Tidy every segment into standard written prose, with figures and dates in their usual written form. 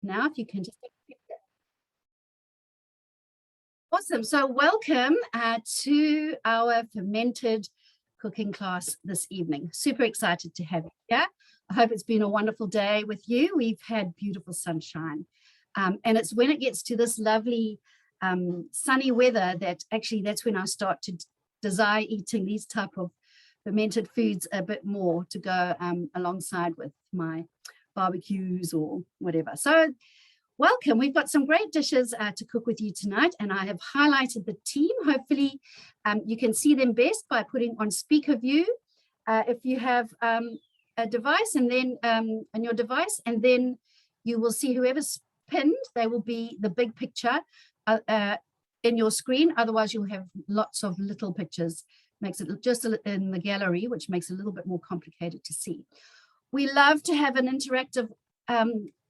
now. If you can just awesome. So welcome to our fermented cooking class this evening. Super excited to have you here. I hope it's been a wonderful day with you. We've had beautiful sunshine. And it's when it gets to this lovely sunny weather that actually that's when I start to desire eating these type of fermented foods a bit more to go alongside with my barbecues or whatever. So welcome. We've got some great dishes to cook with you tonight, and I have highlighted the team. Hopefully you can see them best by putting on speaker view. If you have a device and then on your device, and then you will see whoever's pinned, they will be the big picture in your screen. Otherwise you'll have lots of little pictures. Makes it just in the gallery, which makes it a little bit more complicated to see. We love to have an interactive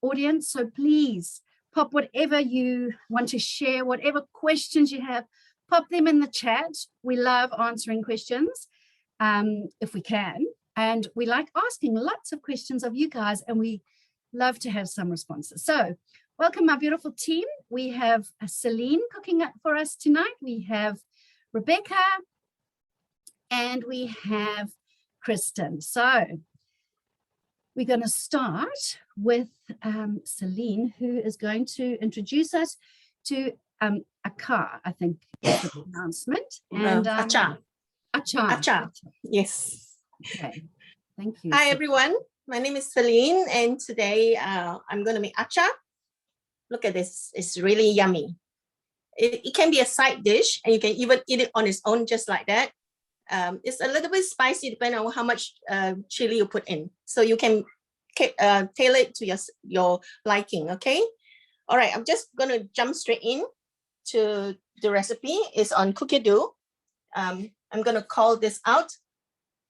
audience, so please pop whatever you want to share, whatever questions you have, pop them in the chat. We love answering questions if we can, and we like asking lots of questions of you guys, and we love to have some responses. So welcome our beautiful team. We have Celine cooking up for us tonight. We have Rebecca, and we have Kristen. So we're going to start with Celine, who is going to introduce us to Acar, I think is the announcement. And Achar. Achar. Achar. Yes. Okay. Thank you. Hi, everyone. My name is Celine, and today I'm going to make achar. Look at this. It's really yummy. It can be a side dish, and you can even eat it on its own just like that. It's a little bit spicy depending on how much chili you put in. So you can tailor it to your liking, okay? All right, I'm just going to jump straight in to the recipe. It's on Cookie Dough. I'm going to call this out,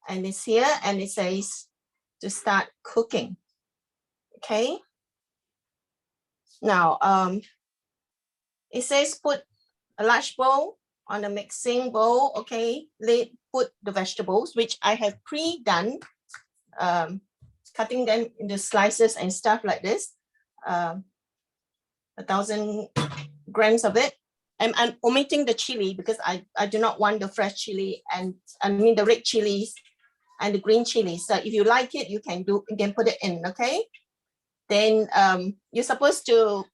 and it's here, and it says to start cooking, okay? Now, it says put a large bowl on a mixing bowl, okay? Put the vegetables, which I have pre-done, cutting them into slices and stuff like this, 1,000 grams of it. And I'm omitting the chili because I do not want the fresh chili, and I mean the red chilies and the green chilies. So if you like it, you can put it in, okay? Then you're supposed to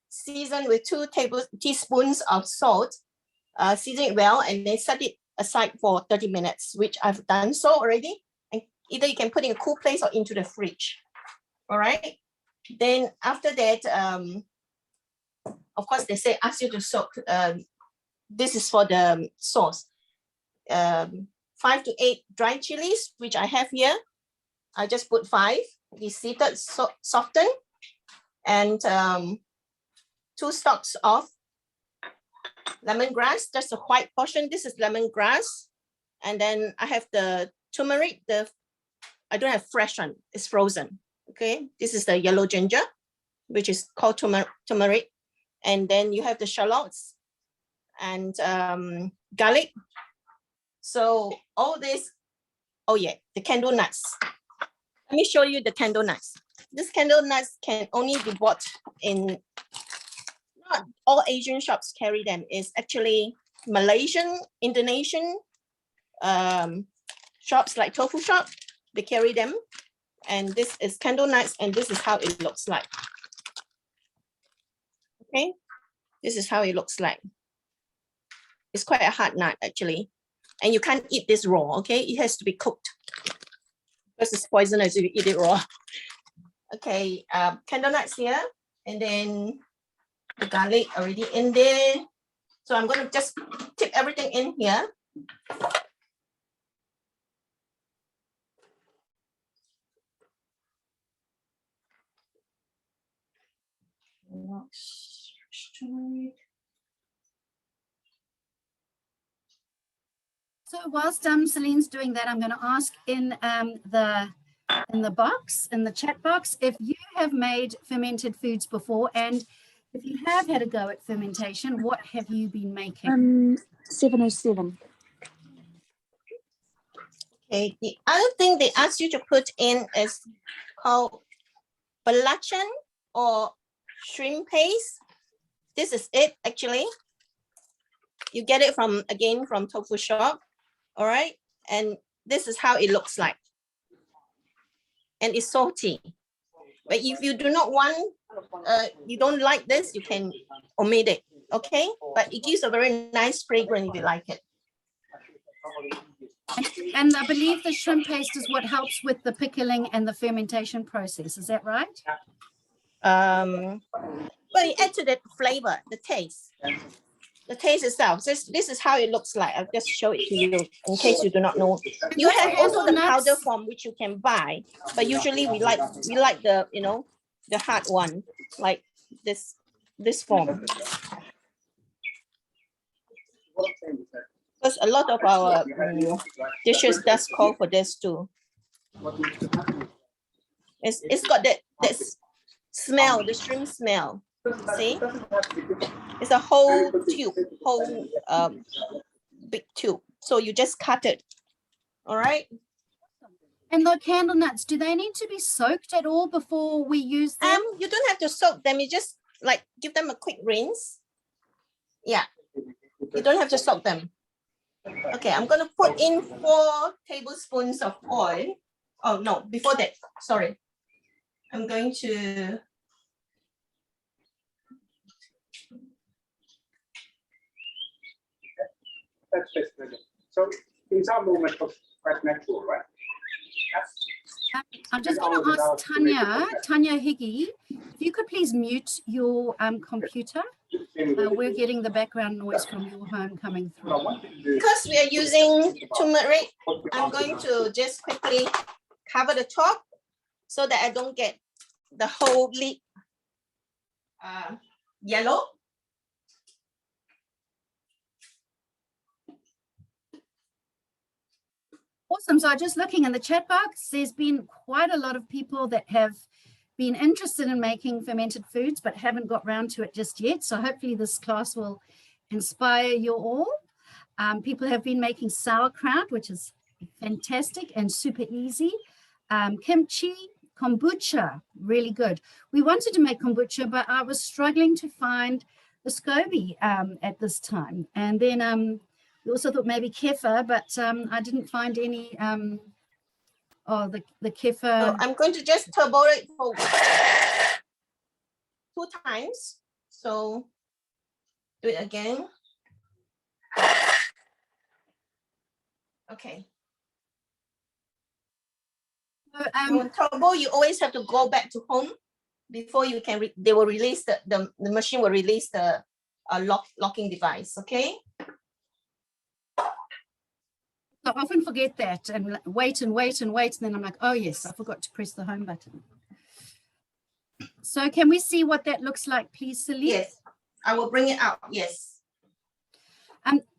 season with 2 teaspoons of salt, season it well, and then set it aside for 30 minutes, which I've done so already. And either you can put in a cool place or into the fridge. All right. Then after that, of course, they say ask you to soak. This is for the sauce. 5 to 8 dry chilies, which I have here. I just put 5. These seeded soften, and 2 stalks of lemongrass. That's the white portion. This is lemongrass. And then I have the turmeric. I don't have fresh one. It's frozen. Okay. This is the yellow ginger, which is called turmeric. And then you have the shallots and garlic. So all this. Oh yeah, the candle nuts. Let me show you the candle nuts. This candle nuts can only be bought in, not all Asian shops carry them. It's actually Malaysian, Indonesian shops like tofu shop, they carry them. And this is candle nuts, and this is how it looks like. Okay, this is how it looks like. It's quite a hard nut actually. And you can't eat this raw, okay? It has to be cooked because it's poisonous if you eat it raw. Okay, candle nuts here, and then the garlic already in there. So I'm going to just tip everything in here. So whilst Celine's doing that, I'm going to ask in the box, in the chat box, if you have made fermented foods before, and if you have had a go at fermentation, what have you been making? 707. Okay, the other thing they ask you to put in is called belacan or shrimp paste. This is it actually. You get it from, again, from tofu shop. All right. And this is how it looks like. And it's salty. But if you do not want, you don't like this, you can omit it. Okay. But it gives a very nice fragrance if you like it. And I believe the shrimp paste is what helps with the pickling and the fermentation process. Is that right? Well, you add to the flavor, the taste itself. This is how it looks like. I'll just show it to you in case you do not know. You have also the powder form which you can buy, but usually we like the, you know, the hard one, like this form. Because a lot of our dishes does call for this too. It's got that smell, the shrimp smell. See, it's a whole tube, big tube. So you just cut it. All right. And the candle nuts, do they need to be soaked at all before we use them? You don't have to soak them. You just like give them a quick rinse. Yeah, you don't have to soak them. Okay, I'm gonna put in 4 tablespoons of oil. Oh no, before that, sorry. I'm going to. That's basically it. So in some movement was quite natural, right? I'm just going to ask Tanya Higgy, if you could please mute your computer. We're getting the background noise from your home coming through. Because we are using turmeric, I'm going to just quickly cover the top so that I don't get the whole lid yellow. Awesome. So just looking in the chat box, there's been quite a lot of people that have been interested in making fermented foods, but haven't got round to it just yet. So hopefully this class will inspire you all. People have been making sauerkraut, which is fantastic and super easy. Kimchi, kombucha, really good. We wanted to make kombucha, but I was struggling to find the SCOBY at this time. And then we also thought maybe kefir, but I didn't find any. The kefir. So I'm going to just turbo it for 2 times. So do it again. Okay. So, turbo, you always have to go back to home before you can. They will release the machine will release the locking device. Okay. I often forget that and wait, and then I'm like, oh yes, I forgot to press the home button. So can we see what that looks like, please, Celine? Yes, I will bring it out. Yes.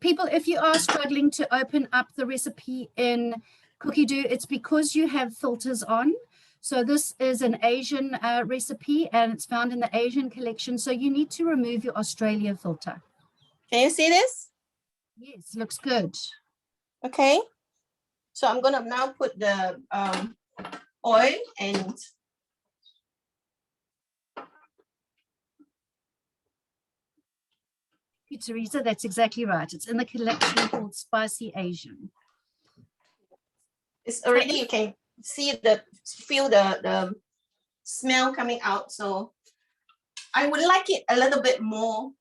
People, if you are struggling to open up the recipe in Cookie-Doo, it's because you have filters on. So this is an Asian recipe and it's found in the Asian collection. So you need to remove your Australia filter. Can you see this? Yes, looks good. Okay, so I'm gonna now put the oil and Teresa, that's exactly right. It's in the collection called Spicy Asian. It's already, you can feel the smell coming out. So I would like it a little bit more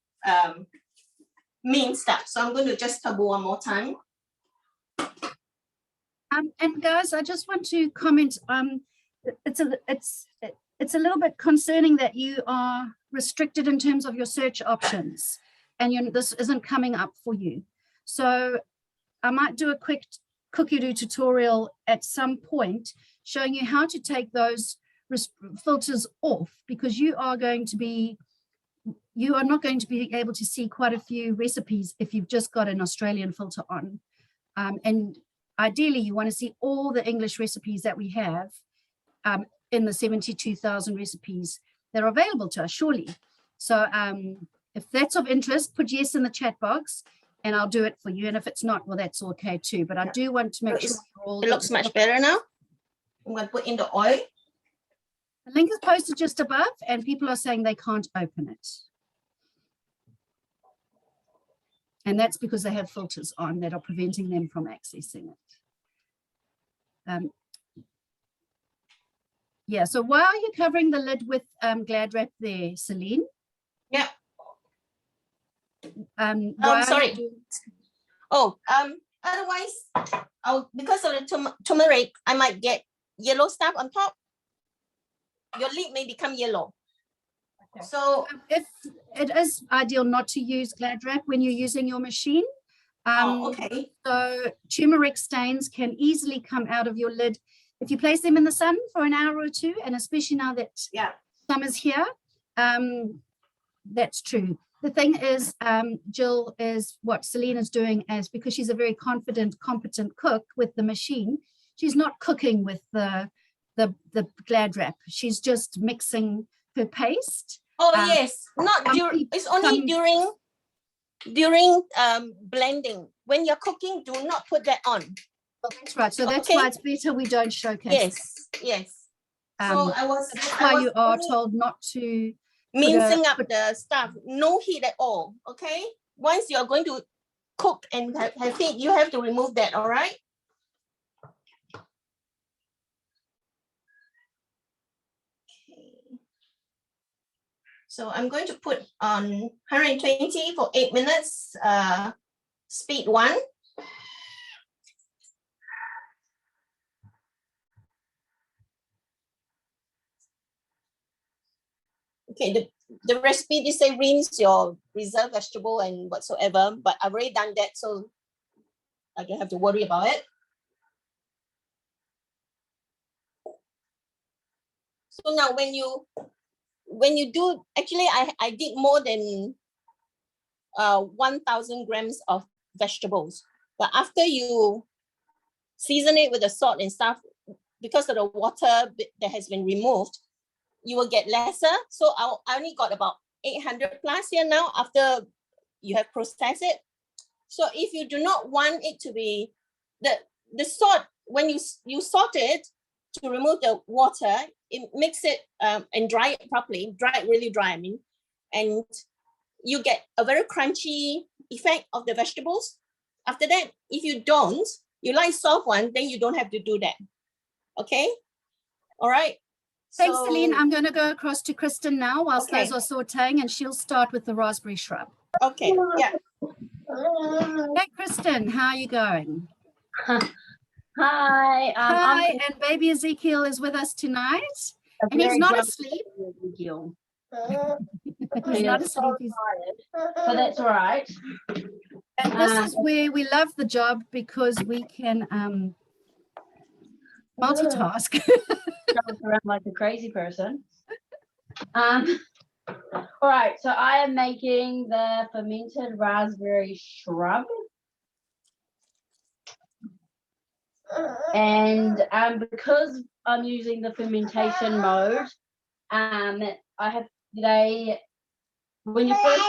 minced up. So I'm going to just turbo one more time. And guys, I just want to comment. It's a little bit concerning that you are restricted in terms of your search options, and this isn't coming up for you. So I might do a quick Cookie-Doo tutorial at some point, showing you how to take those filters off, because you are not going to be able to see quite a few recipes if you've just got an Australian filter on. And ideally, you want to see all the English recipes that we have in the 72,000 recipes that are available to us, surely. So if that's of interest, put yes in the chat box and I'll do it for you. And if it's not, well, that's okay too. But I do want to make sure it looks much better now. I'm going to put in the oil. The link is posted just above and people are saying they can't open it. And that's because they have filters on that are preventing them from accessing it. Yeah, so why are you covering the lid with Glad wrap there, Celine? Yeah. Why are you Sorry. Otherwise, because of the turmeric, I might get yellow stuff on top. Your lid may become yellow. Okay. So if it is ideal not to use Glad wrap when you're using your machine. okay. So turmeric stains can easily come out of your lid if you place them in the sun for an hour or two, and especially now that summer's here. That's true. The thing is, Jill, is what Celine is doing is because she's a very confident, competent cook with the machine, she's not cooking with the Glad wrap. She's just mixing her paste. Oh yes, not during. It's only during blending. When you're cooking, do not put that on. Well, that's right. So that's why it's better we don't showcase. Yes. So that's why you are told not to mincing up the stuff. No heat at all. Okay. Once you're going to cook and have heat, you have to remove that. All right. So I'm going to put on 120 for 8 minutes, speed 1. Okay, the recipe, they say rinse your reserved vegetable and whatsoever, but I've already done that, so I don't have to worry about it. So now when you do, actually I did more than 1,000 grams of vegetables, but after you season it with the salt and stuff, because of the water that has been removed, you will get lesser. So I only got about 800 plus here now after you have processed it. So if you do not want it to be the salt, when you salt it to remove the water, it makes it and dry it properly, really dry, I mean, and you get a very crunchy effect of the vegetables. After that, if you don't, you like soft one, then you don't have to do that. Okay. All right. Thanks, Celine. I'm going to go across to Kristen now whilst those are sauteing, and she'll start with the raspberry shrub. Okay, yeah. Hey, Kristen, how are you going? Hi. Hi, and baby Ezekiel is with us tonight. And he's not asleep. Ezekiel. He's not asleep. He's tired, but that's all right. And this is where we love the job because we can multitask. Around like a crazy person. All right, so I am making the fermented raspberry shrub. And because I'm using the fermentation mode, I have today when you first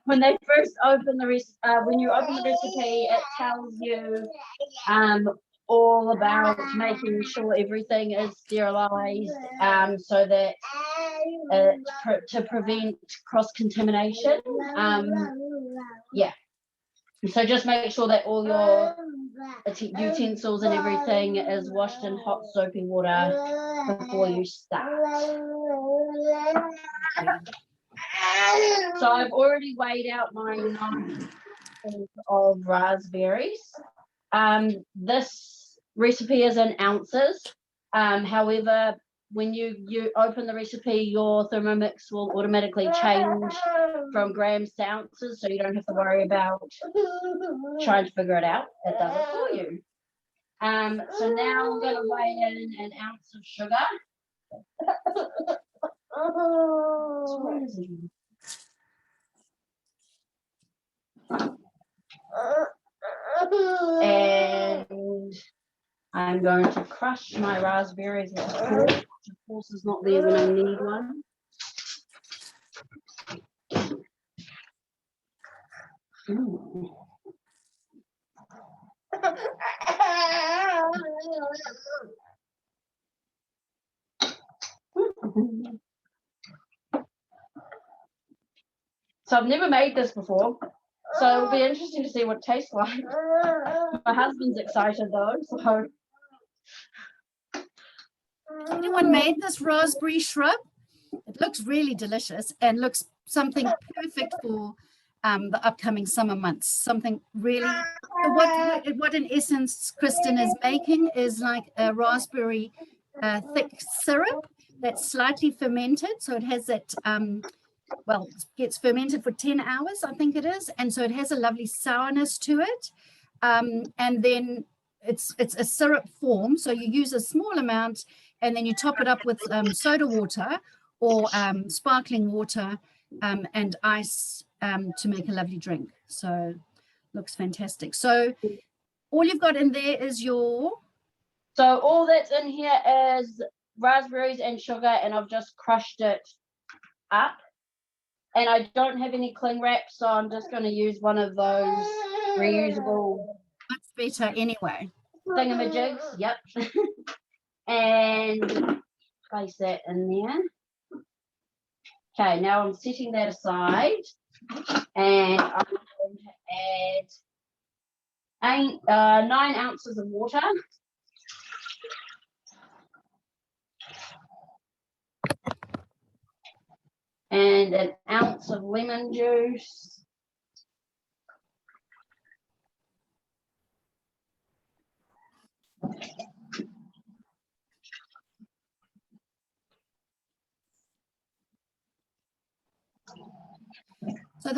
when you open the recipe, it tells you all about making sure everything is sterilized, so that to prevent cross-contamination. Yeah, so just make sure that all your utensils and everything is washed in hot soapy water before you start. So I've already weighed out my 9 of raspberries. This recipe is in ounces. However, when you open the recipe, your Thermomix will automatically change from grams to ounces, so you don't have to worry about trying to figure it out. It does it for you. So now I'm going to weigh in an ounce of sugar. So where is it? And I'm going to crush my raspberries with a fork, which of course is not there when I need one. Ooh. So I've never made this before, so it'll be interesting to see what it tastes like. My husband's excited though, so. Anyone made this raspberry shrub? It looks really delicious and looks something perfect for the upcoming summer months. Something really, so what in essence Kristen is making is like a raspberry thick syrup that's slightly fermented. So it has that, well, it gets fermented for 10 hours, I think it is. And so it has a lovely sourness to it. And then it's a syrup form. So you use a small amount and then you top it up with soda water or sparkling water and ice to make a lovely drink. So looks fantastic. So all you've got in there is your... So all that's in here is raspberries and sugar, and I've just crushed it up. And I don't have any cling wrap, so I'm just going to use one of those reusable... Much better anyway. Thingamajigs, yep. And place that in there. Okay, now I'm setting that aside, and I'm going to add 9 ounces of water. And an ounce of lemon juice. So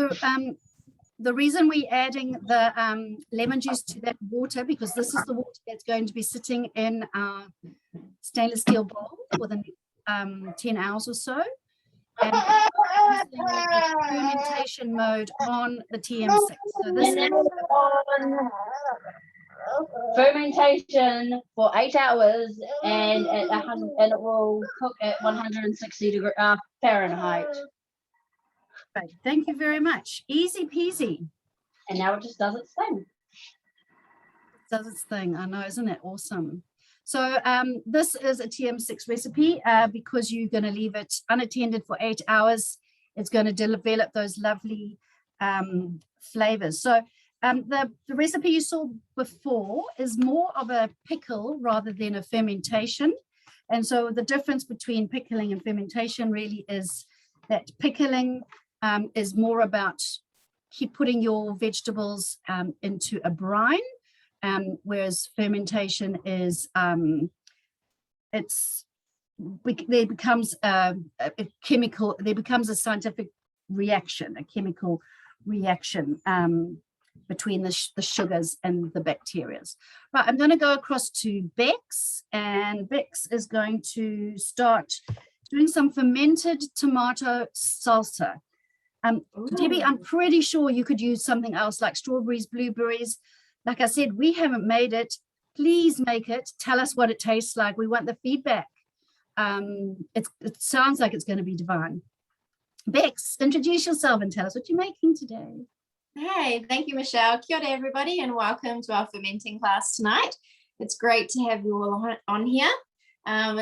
the reason we're adding the lemon juice to that water, because this is the water that's going to be sitting in our stainless steel bowl for the next 10 hours or so. And using the fermentation mode on the TM6. So this is fermentation for 8 hours, and it will cook at 160 degrees Fahrenheit. right. Thank you very much. Easy peasy. And now it just does its thing. It does its thing. I know, isn't it awesome? So this is a TM6 recipe because you're going to leave it unattended for 8 hours. It's going to develop those lovely flavors. So the recipe you saw before is more of a pickle rather than a fermentation. And so the difference between pickling and fermentation really is that pickling is more about keep putting your vegetables into a brine. Whereas fermentation is there becomes a chemical, there becomes a scientific reaction, a chemical reaction between the sugars and the bacteria. Right, I'm going to go across to Bex, and Bex is going to start doing some fermented tomato salsa. Debbie, I'm pretty sure you could use something else like strawberries, blueberries. Like I said, we haven't made it. Please make it. Tell us what it tastes like. We want the feedback. It sounds like it's going to be divine. Bex, introduce yourself and tell us what you're making today. Hey, thank you, Michelle. Kia ora, everybody, and welcome to our fermenting class tonight. It's great to have you all on here.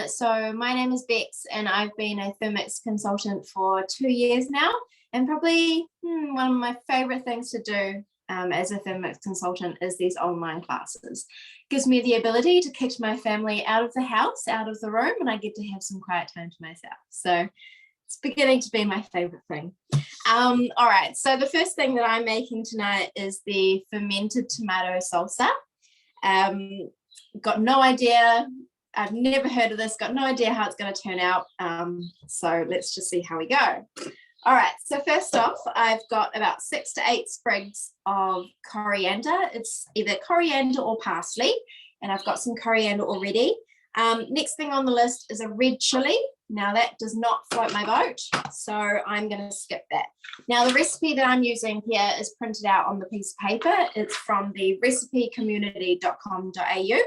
So my name is Bex, and I've been a Thermomix consultant for 2 years now, and probably one of my favorite things to do as a Thermomix consultant is these online classes. Gives me the ability to kick my family out of the house, out of the room, and I get to have some quiet time to myself. So it's beginning to be my favorite thing. All right, so the first thing that I'm making tonight is the fermented tomato salsa. Got no idea, I've never heard of this, got no idea how it's going to turn out. So let's just see how we go. All right, so first off, I've got about 6 to 8 sprigs of coriander. It's either coriander or parsley, and I've got some coriander already. Next thing on the list is a red chili. Now that does not float my boat, so I'm going to skip that. Now the recipe that I'm using here is printed out on the piece of paper. It's from the recipecommunity.com.au.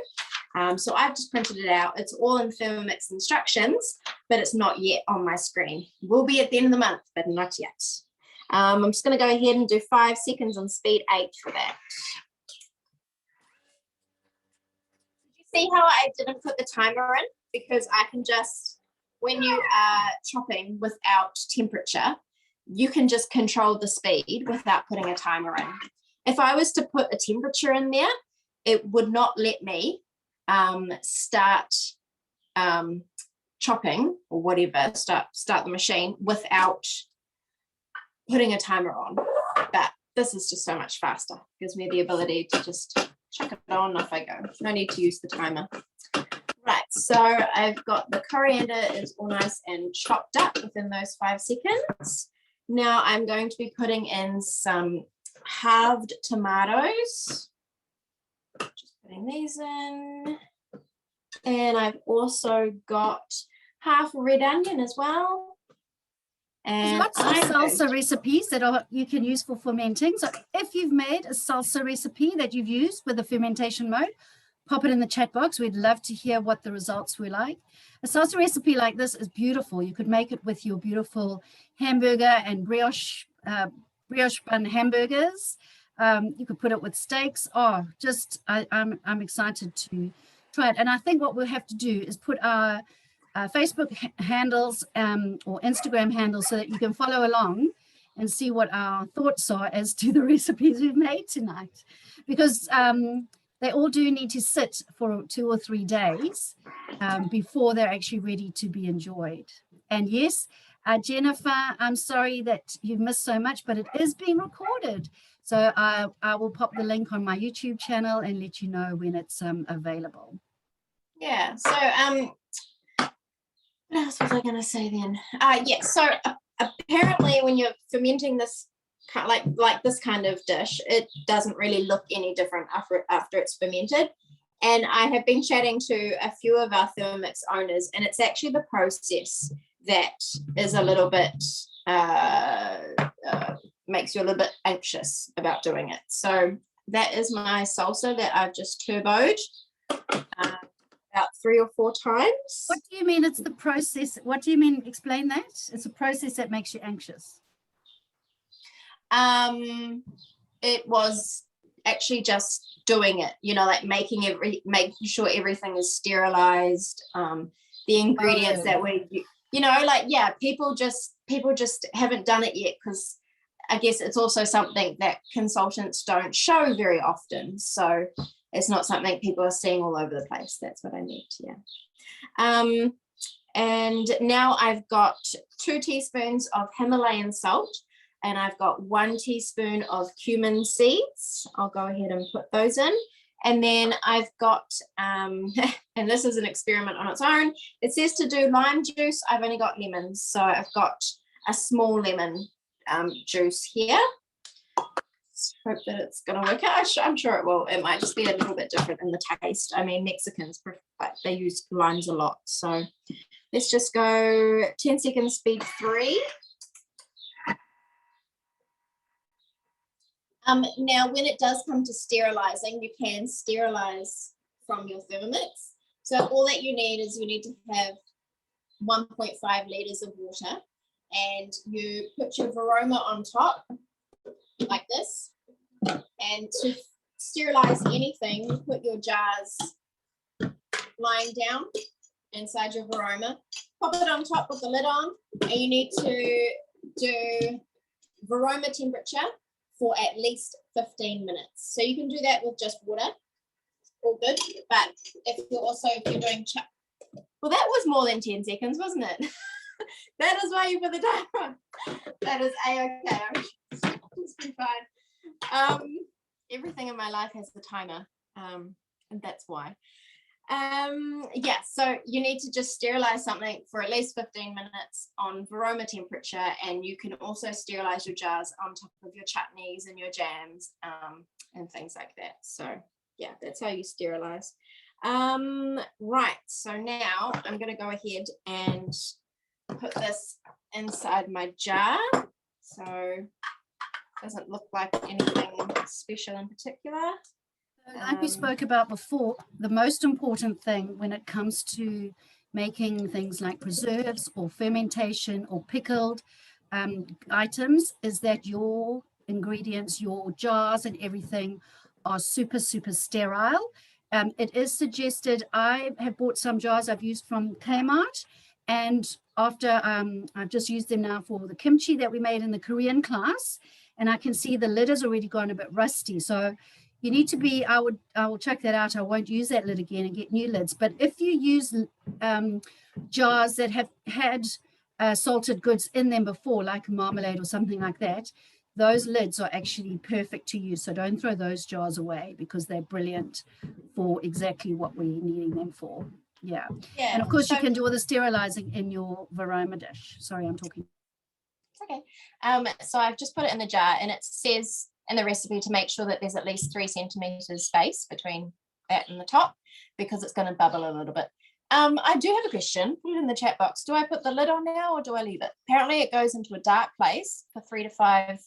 So I've just printed it out. It's all in Thermomix instructions, but it's not yet on my screen. It will be at the end of the month, but not yet. I'm just going to go ahead and do 5 seconds on speed 8 for that. Did you see how I didn't put the timer in? Because I can just when you are chopping without temperature, you can just control the speed without putting a timer in. If I was to put a temperature in there, it would not let me start chopping or whatever, start the machine without putting a timer on. But this is just so much faster. Gives me the ability to just chuck it on, off I go. No need to use the timer. Right, so I've got the coriander is all nice and chopped up within those 5 seconds. Now I'm going to be putting in some halved tomatoes. Just putting these in. And I've also got half red onion as well. And There's lots of salsa recipes that you can use for fermenting. So if you've made a salsa recipe that you've used with the fermentation mode, pop it in the chat box. We'd love to hear what the results were like. A salsa recipe like this is beautiful. You could make it with your beautiful hamburger and brioche bun hamburgers. You could put it with steaks. Oh, just I'm excited to try it. And I think what we'll have to do is put our Facebook handles or Instagram handles so that you can follow along and see what our thoughts are as to the recipes we've made tonight, because they all do need to sit for 2 or 3 days before they're actually ready to be enjoyed. And yes, Jennifer, I'm sorry that you've missed so much, but it is being recorded. So I will pop the link on my YouTube channel and let you know when it's available. Yeah, so what else was I going to say then? Yeah, so apparently when you're fermenting this, like this kind of dish, it doesn't really look any different after it's fermented. And I have been chatting to a few of our Thermomix owners, and it's actually the process that is a little bit, makes you a little bit anxious about doing it. So that is my salsa that I've just turboed about 3 or 4 times. What do you mean it's the process? What do you mean? Explain that. It's a process that makes you anxious. It was actually just doing it, you know, like making sure everything is sterilized, the ingredients that we, you know, like, yeah, people just haven't done it yet, because I guess it's also something that consultants don't show very often, so it's not something people are seeing all over the place. That's what I meant. Yeah. And now I've got 2 teaspoons of Himalayan salt, and I've got 1 teaspoon of cumin seeds. I'll go ahead and put those in. And then I've got, and this is an experiment on its own, it says to do lime juice. I've only got lemons. So I've got a small lemon juice here. Hope that it's going to work out. I'm sure it will. It might just be a little bit different in the taste. I mean, Mexicans, they use limes a lot. So let's just go 10 seconds, speed 3. Now, when it does come to sterilizing, you can sterilize from your Thermomix. So all that you need is you need to have 1.5 liters of water, and you put your Varoma on top like this. And to sterilize anything, you put your jars lying down inside your Varoma, pop it on top with the lid on, and you need to do Varoma temperature for at least 15 minutes. So you can do that with just water, all good. But if you're doing well, that was more than 10 seconds, wasn't it? That is why you put the timer on. That is a-okay. It's been fine. Everything in my life has a timer, and that's why. Yeah, so you need to just sterilize something for at least 15 minutes on Varoma temperature, and you can also sterilize your jars on top of your chutneys and your jams and things like that. So yeah, that's how you sterilize. Right, so now I'm going to go ahead and put this inside my jar, so it doesn't look like anything special in particular. Like we spoke about before, the most important thing when it comes to making things like preserves or fermentation or pickled items is that your ingredients, your jars and everything are super, super sterile. It is suggested, I have bought some jars I've used from Kmart, And after I've just used them now for the kimchi that we made in the Korean class, and I can see the lid has already gone a bit rusty. So you need to be, I will check that out. I won't use that lid again and get new lids. But if you use jars that have had salted goods in them before, like marmalade or something like that, those lids are actually perfect to use. So don't throw those jars away because they're brilliant for exactly what we're needing them for. Yeah. Yeah. And of course, so, you can do all the sterilizing in your varoma dish. Sorry, I'm talking. Okay. So I've just put it in the jar, and it says in the recipe to make sure that there's at least 3 centimeters space between that and the top, because it's going to bubble a little bit. I do have a question. Put it in the chat box. Do I put the lid on now, or do I leave it? Apparently it goes into a dark place for 3 to 5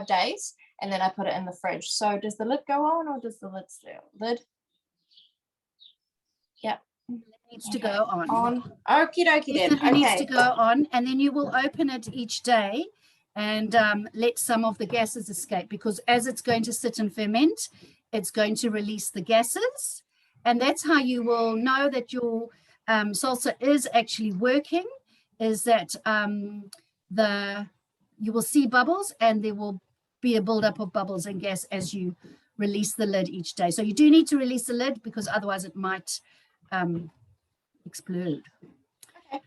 days, and then I put it in the fridge. So does the lid go on, or does the lid stay lid? Yep. Needs to go on. Okie dokie then. Definitely needs Okay. to go on, and then you will open it each day and let some of the gases escape, because as it's going to sit and ferment, it's going to release the gases, and that's how you will know that your salsa is actually working, is that you will see bubbles, and there will be a buildup of bubbles and gas as you release the lid each day. So you do need to release the lid, because otherwise it might explode. Okay.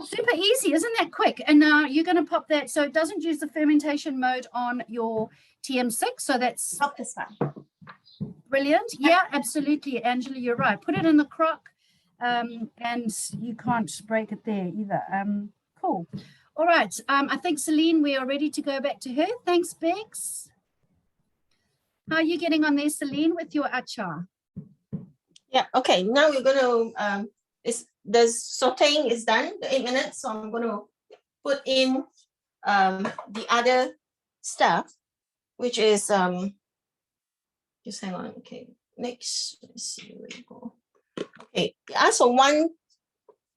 Super easy, isn't that quick? And now you're going to pop that, so it doesn't use the fermentation mode on your TM6, so that's Pop this one. brilliant. Yeah, absolutely, Angela, you're right. Put it in the crock, and you can't break it there either. Cool. All right, I think Celine, we are ready to go back to her. Thanks, Bex. How are you getting on there, Celine, with your achar? Yeah, okay, now we're gonna the sauteing is done, the 8 minutes, so I'm gonna put in the other stuff, which is just hang on. Okay, next, let's see where we go. Okay, ask for 1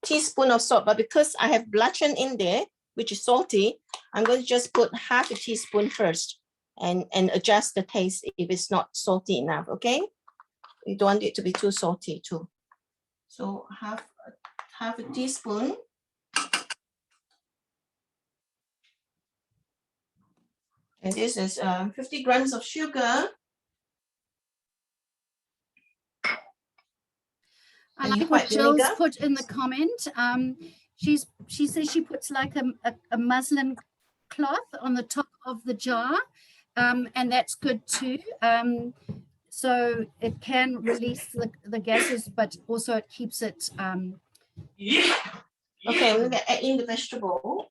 teaspoon of salt, but because I have blanchon in there, which is salty, I'm going to just put half a teaspoon first and adjust the taste if it's not salty enough. Okay, you don't want it to be too salty too. So half a teaspoon. And this is 50 grams of sugar. I And like white what Jill's vinegar. put in the comment. She says she puts like a muslin cloth on the top of the jar, and that's good too. So it can release the gases, but also it keeps it. Okay, I'm gonna add in the vegetable.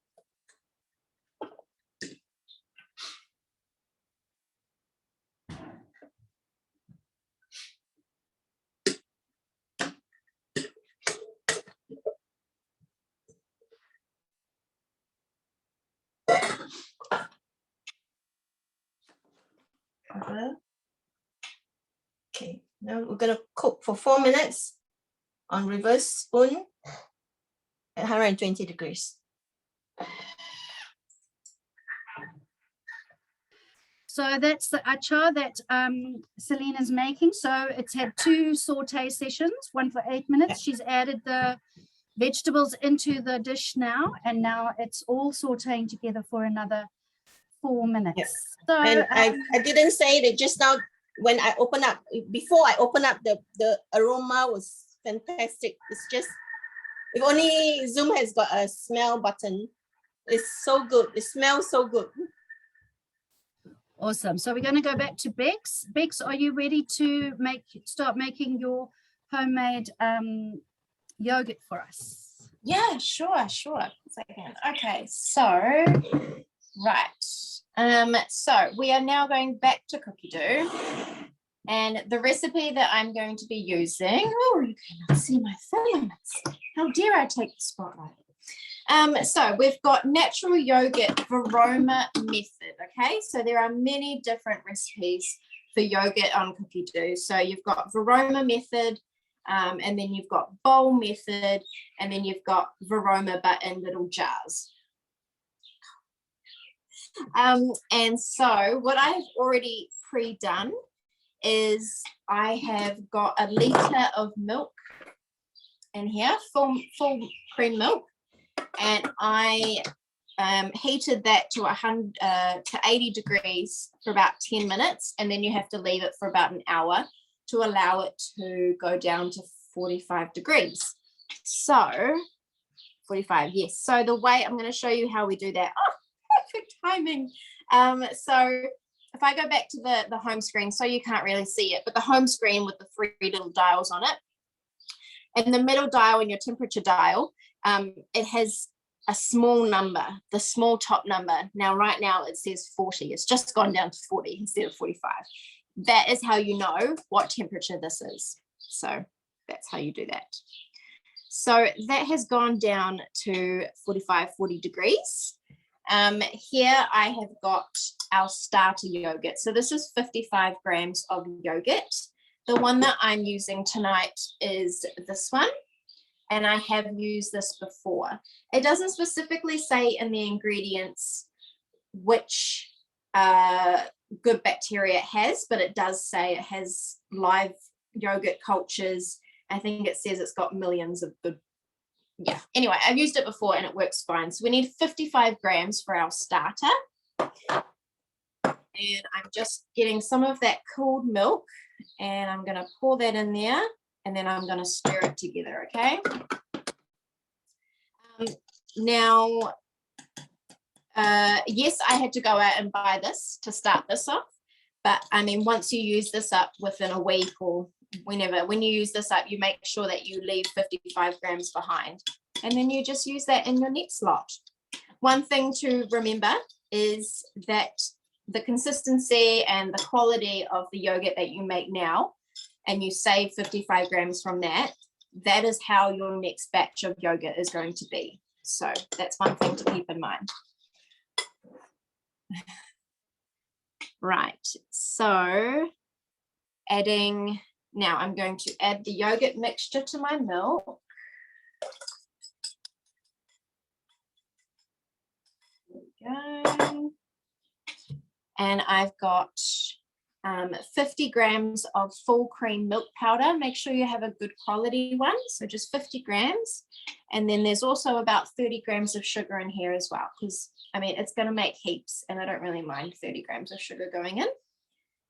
Okay, now we're gonna cook for 4 minutes on reverse spoon at 120 degrees. So that's the achar that Celine is making. So it's had 2 saute sessions, one for 8 minutes. She's added the vegetables into the dish now, and now it's all sauteing together for another 4 minutes. Yeah. So And I didn't say that just now when I open up, before I open up, the aroma was fantastic. It's just, if only Zoom has got a smell button. It's so good. It smells so good. awesome. So we're going to go back to Bex. Bex, are you ready to start making your homemade yogurt for us? Yeah, sure. Okay, so right. So we are now going back to cookie dough, and the recipe that I'm going to be using. Oh, you cannot see my filaments. How dare I take the spotlight? So we've got natural yogurt varoma method. Okay, so there are many different recipes for yogurt on cookie dough. So you've got varoma method, and then you've got bowl method, and then you've got varoma but in little jars. And so what I have already pre-done is I have got a litre of milk in here, full cream milk, and I heated that to 80 degrees for about 10 minutes, and then you have to leave it for about an hour to allow it to go down to 45 degrees. So 45, yes. So the way I'm going to show you how we do that. Oh, perfect timing. So if I go back to the home screen, so you can't really see it, but the home screen with the 3 little dials on it, and the middle dial and your temperature dial, it has a small number, the small top number. Now, right now it says 40. It's just gone down to 40 instead of 45. That is how you know what temperature this is. So that's how you do that. So that has gone down to 40 degrees. Here I have got our starter yogurt. So this is 55 grams of yogurt. The one that I'm using tonight is this one, and I have used this before. It doesn't specifically say in the ingredients which good bacteria it has, but it does say it has live yogurt cultures. I think it says it's got millions of good. Yeah, anyway, I've used it before and it works fine. So we need 55 grams for our starter. And I'm just getting some of that cooled milk, and I'm going to pour that in there, and then I'm going to stir it together, okay? Now, yes, I had to go out and buy this to start this off, but I mean, once you use this up within a week or whenever, when you use this up, you make sure that you leave 55 grams behind, and then you just use that in your next lot. One thing to remember is that the consistency and the quality of the yogurt that you make now, and you save 55 grams from that, that is how your next batch of yogurt is going to be. So that's one thing to keep in mind. Right, so now I'm going to add the yogurt mixture to my milk. There we go. And I've got 50 grams of full cream milk powder. Make sure you have a good quality one, so just 50 grams. And then there's also about 30 grams of sugar in here as well, because I mean, it's going to make heaps, and I don't really mind 30 grams of sugar going in.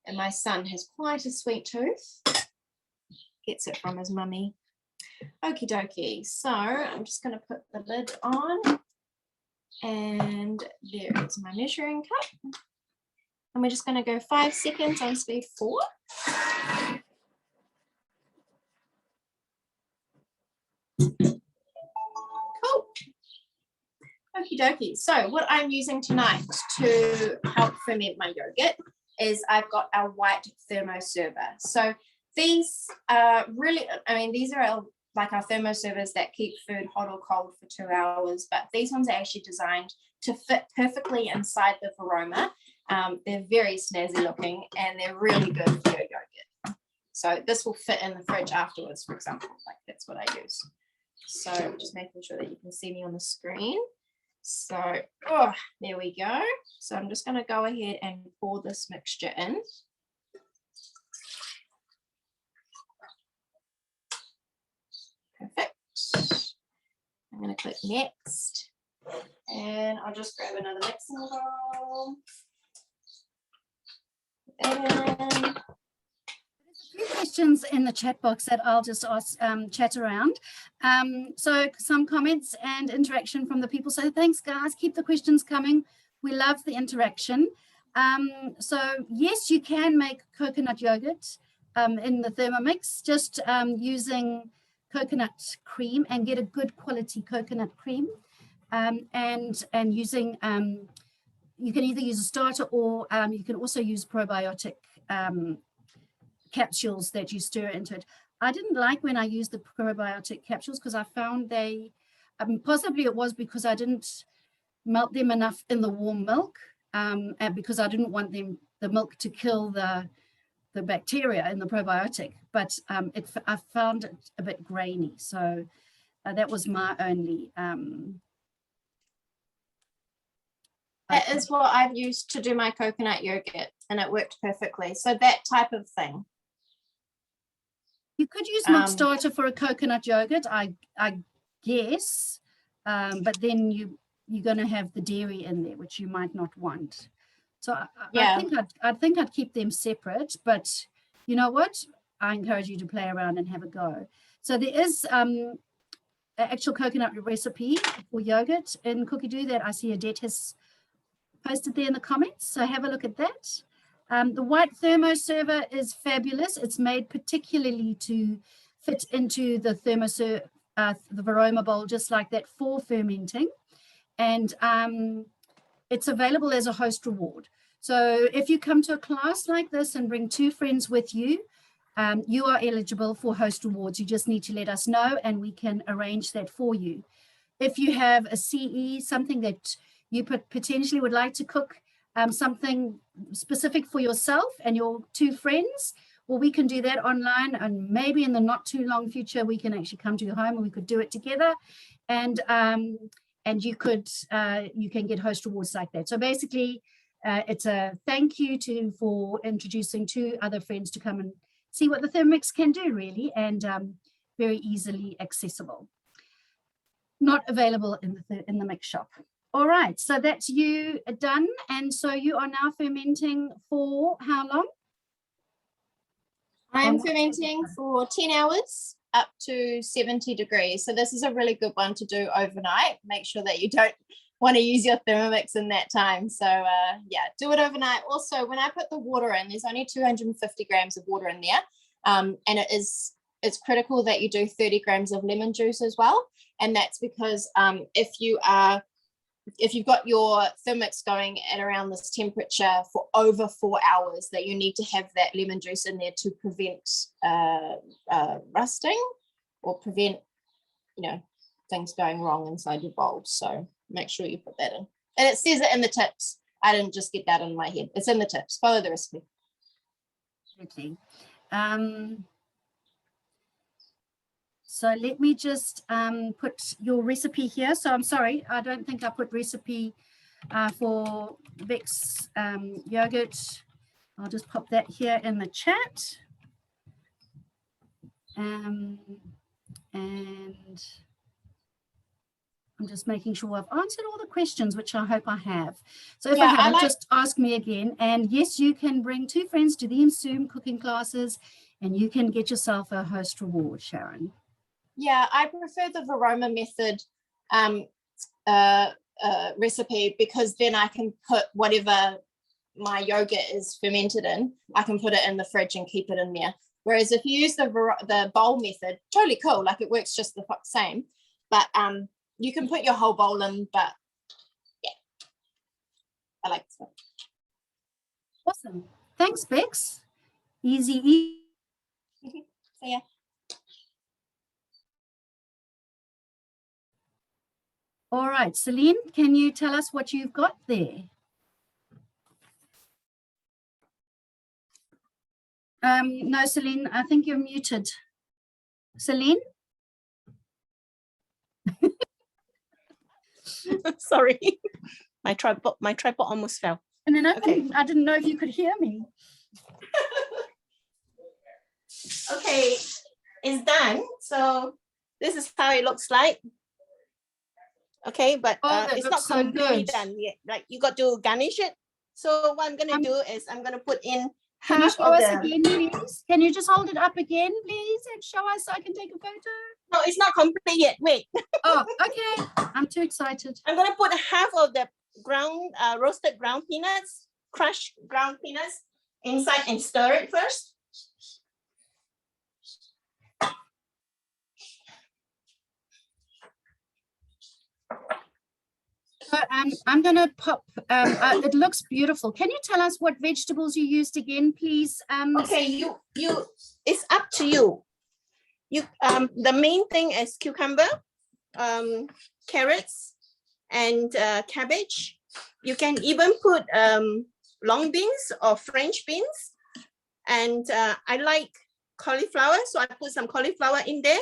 And my son has quite a sweet tooth. Gets it from his mummy. Okie dokie. So I'm just going to put the lid on, and there is my measuring cup. And we're just going to go 5 seconds on speed 4. Cool. Okie dokie. So what I'm using tonight to help ferment my yogurt is I've got our white thermoserver. So these are really, I mean, these are like our thermoservers that keep food hot or cold for 2 hours, but these ones are actually designed to fit perfectly inside the Varoma. They're very snazzy looking, and they're really good for your yogurt. So this will fit in the fridge afterwards, for example, like that's what I use. So just making sure that you can see me on the screen. So, oh, there we go. So I'm just going to go ahead and pour this mixture in. Perfect. I'm going to click next, and I'll just grab another mixing bowl. And Few questions in the chat box that I'll just ask, chat around. So some comments and interaction from the people. So thanks, guys. Keep the questions coming. We love the interaction. So yes, you can make coconut yogurt in the Thermomix, just using coconut cream, and get a good quality coconut cream, and using you can either use a starter, or you can also use probiotic capsules that you stir into it. I didn't like when I used the probiotic capsules, because I found they, possibly it was because I didn't melt them enough in the warm milk, and because I didn't want the milk to kill the bacteria in the probiotic, but I found it a bit grainy. So that was my only that is what I've used to do my coconut yogurt, and it worked perfectly. So that type of thing. You could use milk starter for a coconut yogurt, I guess, but then you're going to have the dairy in there, which you might not want. So I think I'd keep them separate, but you know what? I encourage you to play around and have a go. So there is an actual coconut recipe for yogurt in Cookie Doo that I see Adette has posted there in the comments. So have a look at that. The white thermo server is fabulous. It's made particularly to fit into the the Varoma bowl, just like that, for fermenting. And it's available as a host reward. So if you come to a class like this and bring 2 friends with you, you are eligible for host rewards. You just need to let us know and we can arrange that for you. If you have a CE, something that you potentially would like to cook, something specific for yourself and your 2 friends, well, we can do that online, and maybe in the not too long future, we can actually come to your home and we could do it together. And you can get host rewards like that. So basically, it's a thank you for introducing 2 other friends to come and see what the Thermomix can do, really, and very easily accessible. Not available in the mix shop. All right, so that's you done. And so you are now fermenting for how long? I'm fermenting for 10 hours up to 70 degrees. So this is a really good one to do overnight. Make sure that you don't want to use your Thermomix in that time. So yeah, do it overnight. Also, when I put the water in, there's only 250 grams of water in there. And it's critical that you do 30 grams of lemon juice as well. And that's because if you've got your Thermomix going at around this temperature for over 4 hours, that you need to have that lemon juice in there to prevent rusting or prevent, things going wrong inside your bowl. So make sure you put that in. And it says it in the tips. I didn't just get that in my head. It's in the tips. Follow the recipe. Okay. So let me just put your recipe here. So I'm sorry, I don't think I put recipe for Beck's yogurt. I'll just pop that here in the chat. And I'm just making sure I've answered all the questions, which I hope I have. So if I haven't, just ask me again. And yes, you can bring 2 friends to the Zoom cooking classes and you can get yourself a host reward, Sharon. Yeah, I prefer the Varoma method recipe, because then I can put whatever my yogurt is fermented in, I can put it in the fridge and keep it in there. Whereas if you use the bowl method, totally cool, like it works just the same, but you can put your whole bowl in, but yeah, I like this one. Awesome. Thanks, Bex. Easy. See ya. All right, Celine, can you tell us what you've got there? No, Celine, I think you're muted. Celine? Sorry, my tripod almost fell. And then I didn't know if you could hear me. Okay, it's done. So this is how it looks like. Okay, but it's not so completely good. done yet. Like, you got to garnish it. So what I'm gonna do is I'm gonna put in Can you half show of us the. again, please? Can you just hold it up again, please, and show us so I can take a photo? No, it's not complete yet. Wait. Oh, okay. I'm too excited. I'm gonna put half of the roasted ground peanuts, crushed ground peanuts inside and stir it first. So, I'm going to pop, it looks beautiful. Can you tell us what vegetables you used again, please? Okay, you it's up to you. The main thing is cucumber, carrots, and cabbage. You can even put long beans or French beans. And I like cauliflower, so I put some cauliflower in there.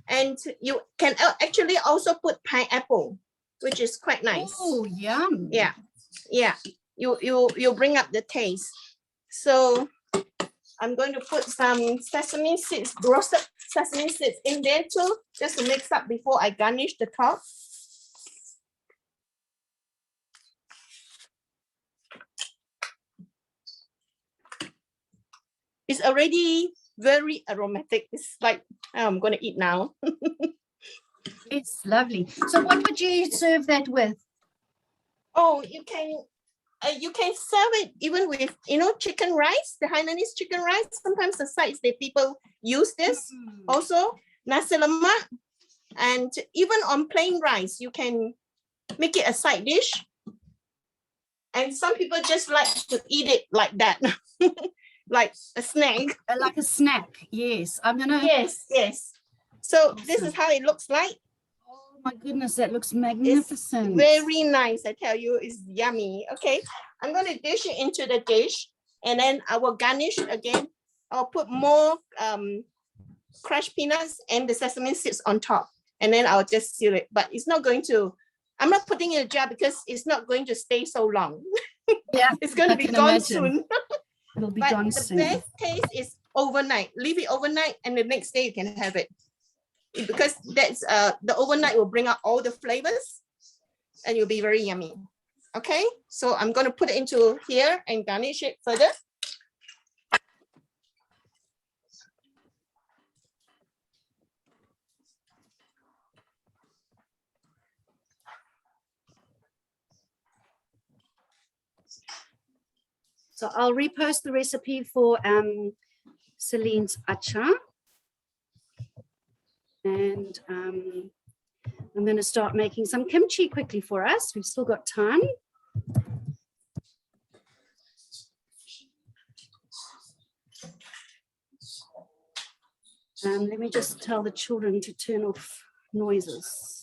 And you can actually also put pineapple, which is quite nice. Oh, yum. Yeah, yeah. You bring up the taste. So I'm going to put some sesame seeds, roasted sesame seeds in there too, just to mix up before I garnish the top. It's already very aromatic. It's like, I'm going to eat now. It's lovely. So what would you serve that with? Oh, you can serve it even with, chicken rice, the Hainanese chicken rice. Sometimes the sides that people use this also, nasi lemak, and even on plain rice, you can make it a side dish. And some people just like to eat it like that, like a snack. Like a snack, yes. I'm gonna. Yes. So this is how it looks like. Oh my goodness, that looks magnificent. Very nice, I tell you, it's yummy. Okay, I'm going to dish it into the dish, and then I will garnish again. I'll put more crushed peanuts and the sesame seeds on top, and then I'll just seal it. But it's not going to, I'm not putting it in a jar because it's not going to stay so long. Yeah, it's going to be gone soon. It'll be But gone the soon. best taste is overnight. Leave it overnight, and the next day you can have it. Because that's the overnight will bring out all the flavors, and you'll be very yummy. Okay, so I'm going to put it into here and garnish it further. So I'll repost the recipe for Celine's achar. And I'm going to start making some kimchi quickly for us. We've still got time. Let me just tell the children to turn off noises.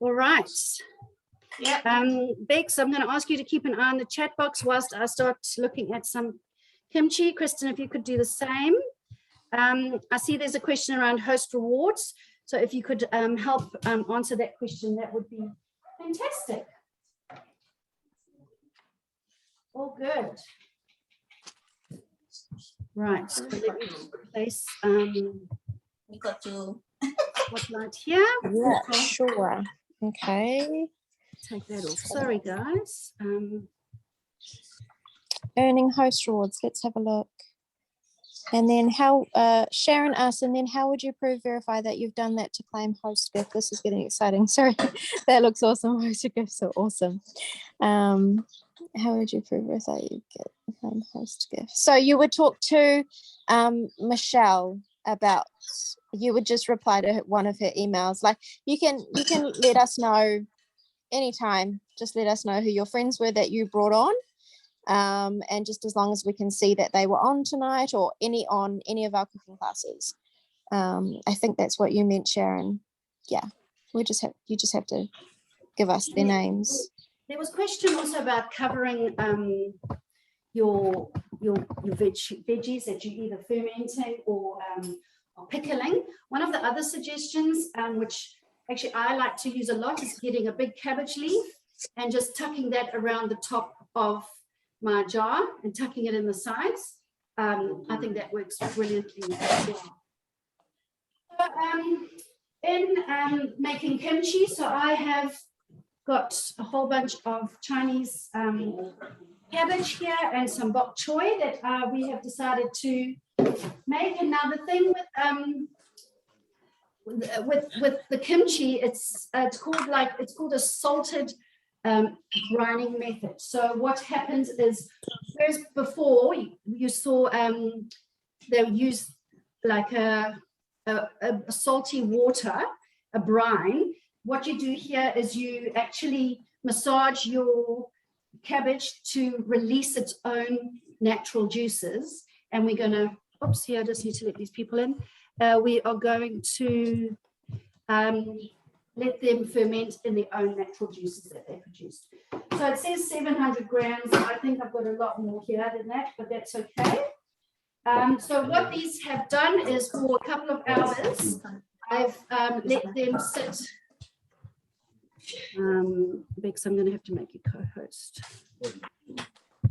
All right. Yeah. Bex, I'm going to ask you to keep an eye on the chat box whilst I start looking at some kimchi. Kristen, if you could do the same. I see there's a question around host rewards. So if you could help answer that question, that would be fantastic. All good. Right. So let me place We got to spotlight here. Yeah, sure. Okay. Take that off. Sorry, guys. Earning host rewards. Let's have a look. And then how, Sharon asked, and then how would you verify that you've done that to claim host gift? This is getting exciting. Sorry, that looks awesome. Host gifts are awesome. How would you verify you get claim host gift? So you would talk to Michelle about, you would just reply to one of her emails. Like you can let us know anytime, just let us know who your friends were that you brought on. And just as long as we can see that they were on tonight or on any of our cooking classes. I think that's what you meant, Sharon. Yeah, you just have to give us their names. There was a question also about covering your veggies that you're either fermenting or pickling. One of the other suggestions, which actually I like to use a lot, is getting a big cabbage leaf and just tucking that around the top of my jar and tucking it in the sides. I think that works brilliantly as well. So, in making kimchi, so I have got a whole bunch of Chinese cabbage here and some bok choy that we have decided to make. And now the thing with the kimchi, it's called a salted brining method. So what happens is, whereas before you saw they use like a salty water, a brine, what you do here is you actually massage your cabbage to release its own natural juices. And we're going to, oops, here I just need to let these people in. We are going to let them ferment in their own natural juices that they produce. So it says 700 grams. I think I've got a lot more here than that, but that's okay. So what these have done is for a couple of hours, I've let them sit. Bex, I'm going to have to make you co-host.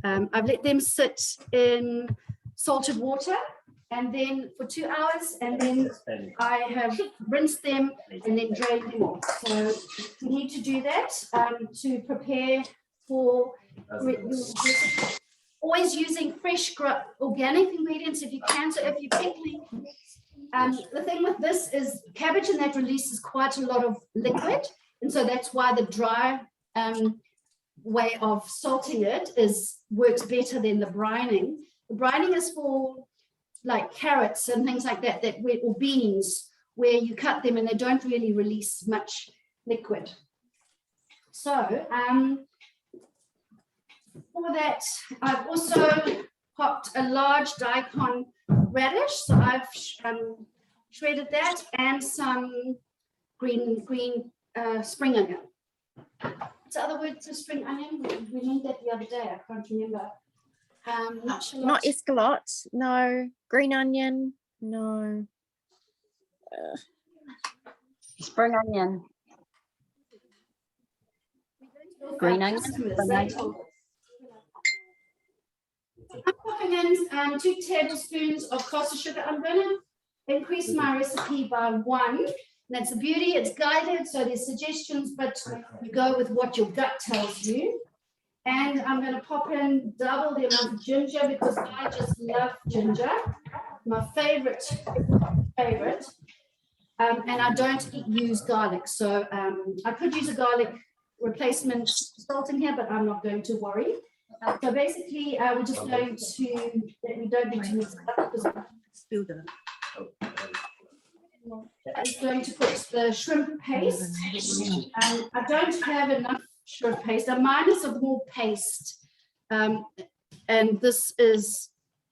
I've let them sit in salted water and then for 2 hours, and then I have rinsed them and then drained them off. So you need to do that to prepare for always using fresh organic ingredients if you can. So if you're pickling, the thing with this is cabbage and that releases quite a lot of liquid, and so that's why the dry way of salting it works better than the brining. The brining is for like carrots and things like that, or beans, where you cut them and they don't really release much liquid. So for that, I've also popped a large daikon radish. So I've shredded that and some green spring onion. What's the other word for spring onion? We learned that the other day. I can't remember. Not escalote, no. Green onion, no. Spring onion. Green onion. I'm popping in 2 tablespoons of caster sugar. I'm going to increase my recipe by 1. That's the beauty. It's guided, so there's suggestions, but you go with what your gut tells you. And I'm going to pop in double the amount of ginger because I just love ginger. My favorite. And I don't use garlic. So I could use a garlic replacement salt in here, but I'm not going to worry. So basically, we're just going to, we don't need to mix it up because I'm going to put the shrimp paste. I don't have enough shrimp paste. Mine is a more paste, and this is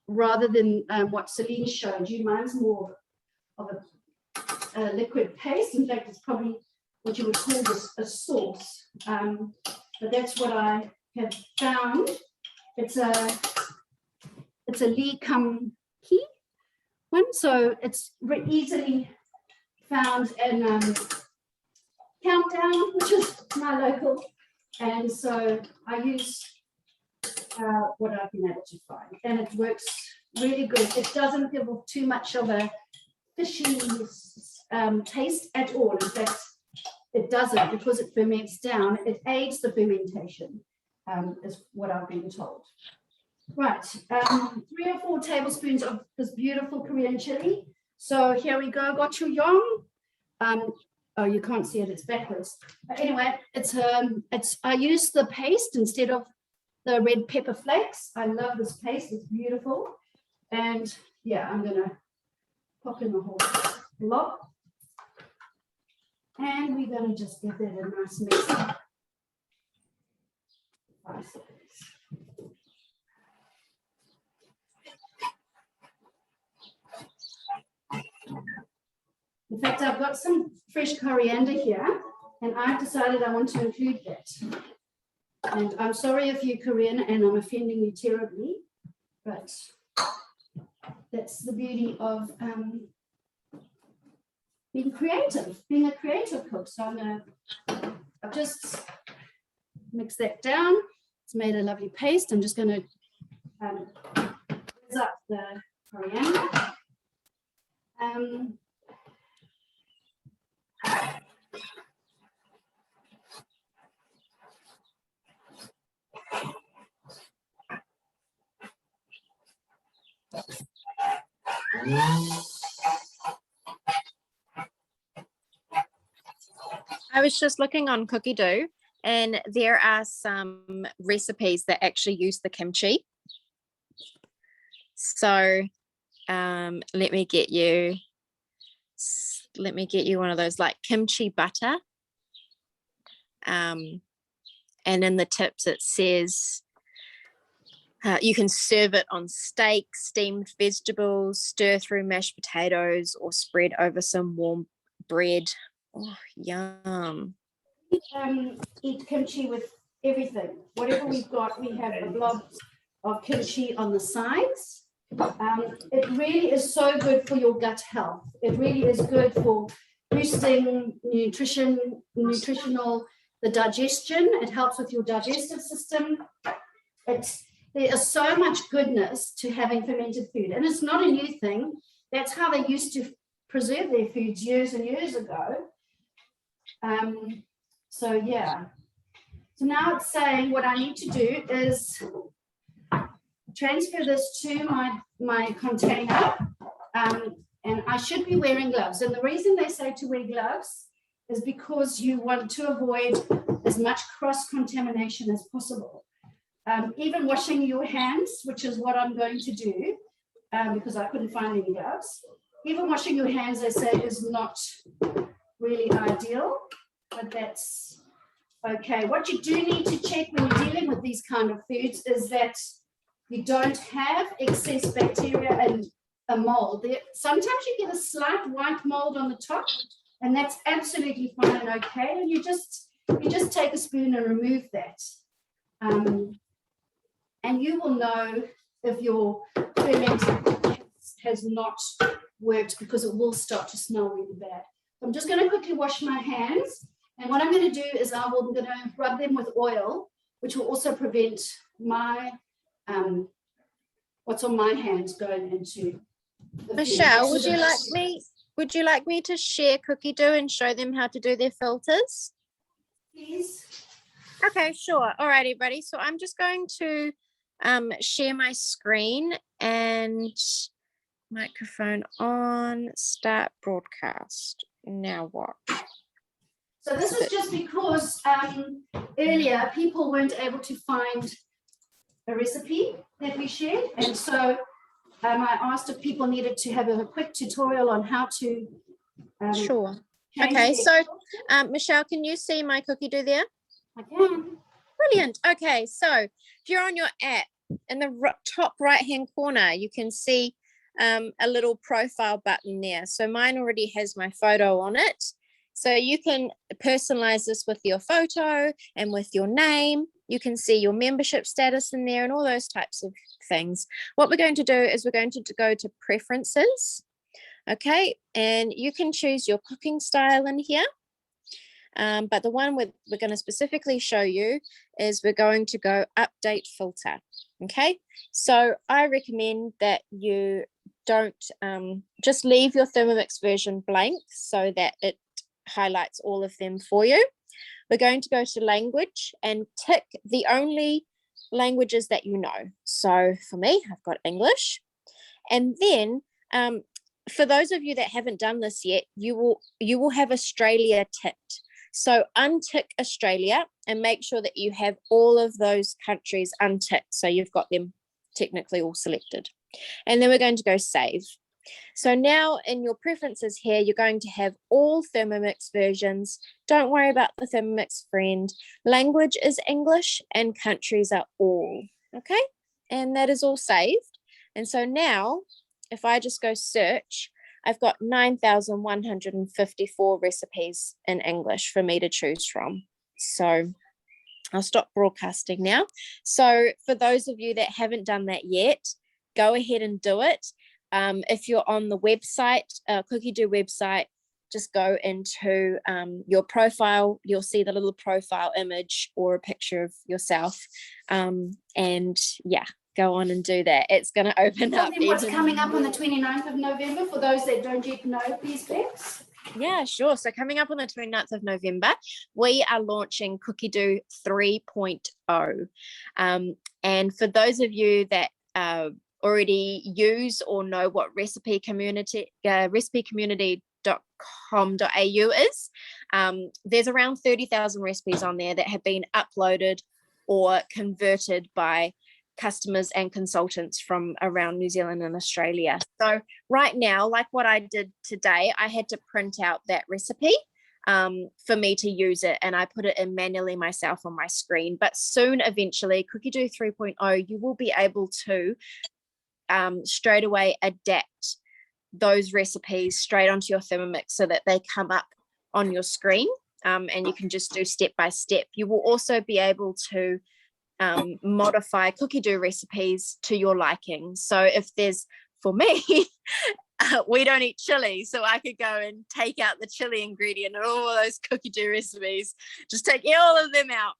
rather than what Celine showed you. Mine's more of a liquid paste. In fact, it's probably what you would call this a sauce. But that's what I have found. It's a Lee Kum Kee one, so it's easily found in Countdown, which is my local. And so I use what I've been able to find, and it works really good. It doesn't give off too much of a fishy taste at all. In fact, it doesn't, because it ferments down. It aids the fermentation, is what I've been told. Right, 3 or 4 tablespoons of this beautiful Korean chili. So here we go, gochujang. Oh, you can't see it, it's backwards. But anyway, I use the paste instead of the red pepper flakes. I love this paste, it's beautiful. And yeah, I'm gonna pop in the whole block. And we're gonna just give that a nice mix. 5 seconds. In fact, I've got some fresh coriander here, and I've decided I want to include that. And I'm sorry if you're Korean and I'm offending you terribly, but that's the beauty of being creative, being a creative cook. So I've just mixed that down. It's made a lovely paste. I'm just going to raise up the coriander. I was just looking on Cookie Dough, and there are some recipes that actually use the kimchi. So let me get you one of those, like kimchi butter. And in the tips it says you can serve it on steak, steamed vegetables, stir through mashed potatoes, or spread over some warm bread. Oh, yum. Eat kimchi with everything. Whatever we've got, we have a blob of kimchi on the sides. It really is so good for your gut health. It really is good for boosting the digestion. It helps with your digestive system. There is so much goodness to having fermented food, and it's not a new thing. That's how they used to preserve their foods years and years ago. So yeah. So now it's saying what I need to do is transfer this to my container, and I should be wearing gloves. And the reason they say to wear gloves is because you want to avoid as much cross-contamination as possible. Even washing your hands, which is what I'm going to do, because I couldn't find any gloves. Even washing your hands, they say, is not really ideal, but that's okay. What you do need to check when you're dealing with these kind of foods is that you don't have excess bacteria and a mold. Sometimes you get a slight white mold on the top, and that's absolutely fine and okay. And you just take a spoon and remove that. And you will know if your fermented has not worked, because it will start to smell really bad. I'm just going to quickly wash my hands. And what I'm going to do is I'm going to rub them with oil, which will also prevent my what's on my hands going into the Michelle, food. would you like me to share cookie dough and show them how to do their filters? Please. Okay, sure. All right, everybody. So I'm just going to share my screen and microphone on, start broadcast. Now what? So this is just because earlier people weren't able to find a recipe that we shared, and so I asked if people needed to have a quick tutorial on how to Sure. change Okay, their- so Michelle, can you see my cookie dough there? I can. Brilliant. Okay, so if you're on your app, in the top right hand corner, you can see a little profile button there. So mine already has my photo on it. So you can personalize this with your photo and with your name. You can see your membership status in there and all those types of things. What we're going to do is we're going to go to preferences. Okay, and you can choose your cooking style in here. But the one we're going to specifically show you is we're going to go update filter. Okay, so I recommend that you don't just leave your Thermomix version blank so that it highlights all of them for you. We're going to go to language and tick the only languages that you know. So for me, I've got English. And then for those of you that haven't done this yet, you will have Australia ticked. So untick Australia and make sure that you have all of those countries unticked. So you've got them technically all selected. And then we're going to go save. So now in your preferences here, you're going to have all Thermomix versions. Don't worry about the Thermomix friend. Language is English and countries are all. Okay, and that is all saved. And so now if I just go search, I've got 9,154 recipes in English for me to choose from. So I'll stop broadcasting now. So for those of you that haven't done that yet, go ahead and do it. If you're on the website, Cookie Dough website, just go into your profile. You'll see the little profile image or a picture of yourself. And yeah, go on and do that. It's going to open up. What's coming up on the 29th of November for those that don't yet know these things? Yeah, sure. So coming up on the 29th of November, we are launching Cookie Dough 3.0. And for those of you that already use or know what recipecommunity.com.au is, there's around 30,000 recipes on there that have been uploaded or converted by customers and consultants from around New Zealand and Australia. So right now, like what I did today, I had to print out that recipe for me to use it, and I put it in manually myself on my screen. But soon, eventually, Cookie Dough 3.0, you will be able to straight away adapt those recipes straight onto your Thermomix so that they come up on your screen, and you can just do step by step. You will also be able to modify cookie dough recipes to your liking. So if there's, for me, we don't eat chili, so I could go and take out the chili ingredient and all of those cookie dough recipes, just take all of them out.